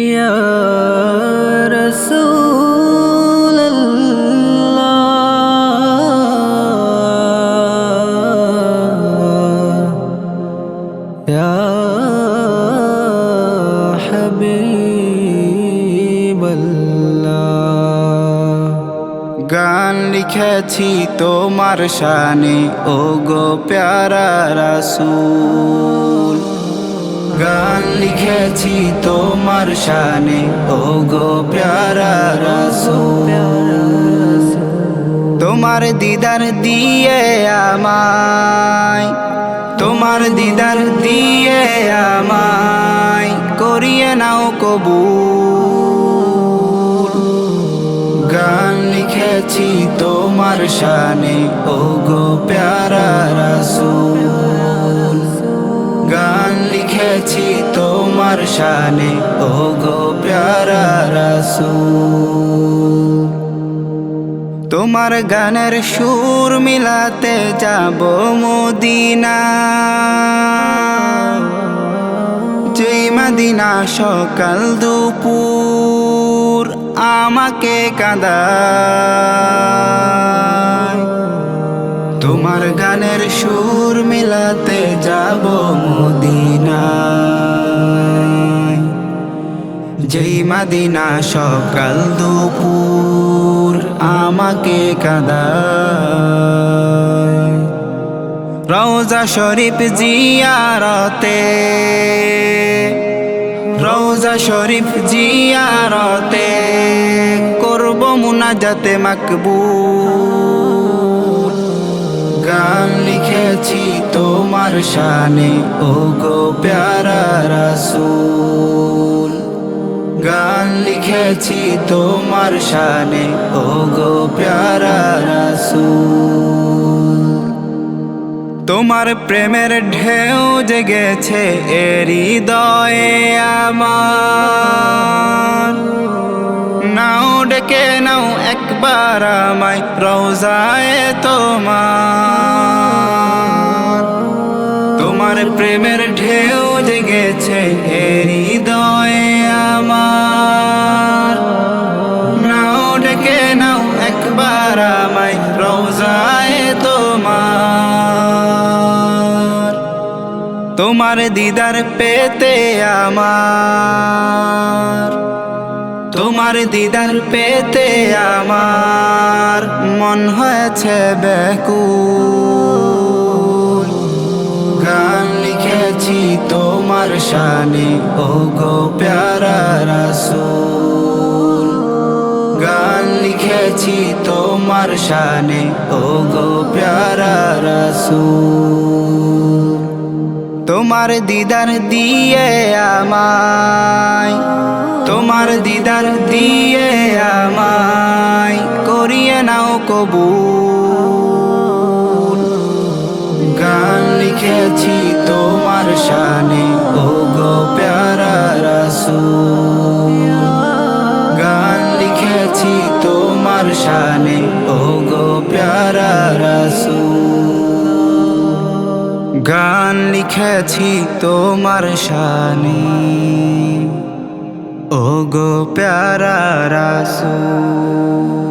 ইয়া রাসূলাল্লাহ ইয়া হাবিবাল্লাহ। গান লিখেছি তোমার শানে ও গো প্যারা রাসূল, গান লিখেছি তোমার শানে ও গো প্যারা রাসূল। তোমার দিদার দিয়ে আমায়, তোমার দিদার দিয়ে আমায় করিয়ে নাও কবুল। গান লিখেছি তোমার শানে ও গো প্যারা রাসূল, গান লিখেছি তোমার শানে ও গো প্যারা রাসূল। তোমার গানের সুর মিলাতে যাব মদিনা, যেই মদিনা সকাল দুপুর আমাকে কাঁদায়। তোমার গানের সুর মিলাতে যাব মদিনায়, যেই মদিনা সকাল দুপুর আমাকে কাঁদায়। রওজা শরীফ জিয়ারতে, রওজা শরীফ জিয়ারতে করব মুনাজাতে মাকবুল। গান লিখেছি তোমার শানে ও গো প্যারা রাসূল, গান লিখেছি তোমার শানে ও গো প্যারা রাসূল। তোমার প্রেমের ঢেউ জেগেছে এ হৃদয়ে আমার, নাও ডেকে নাও একবার আমায় রওজায়ে তোমার। তোমার প্রেমের ঢেউ জেগেছে এ হৃদয়ে আমার, নাও ডেকে নাও একবার আমায় রওজায়ে তোমার। তোমার দিদার পেতে আমার, তোমার দিদার পেতে আমার মন হয়েছে ব্যাকুল। গান লিখেছি তোমার শানে ও গো প্যারা রাসূল, গান লিখেছি তোমার শানে ও গো প্যারা রাসূল। তোমার দিদার দিয়ে আমায়, তোমার দিদার দিয়ে আমায় করিয়ে নাও কবুল। গান লিখেছি তোমার শানে ও গো প্যারা রাসূল, গান লিখেছি তোমার শানে ও গো প্যারা রাসূল, গান লিখেছি তোমার শানে ও গো প্যারা রাসূল।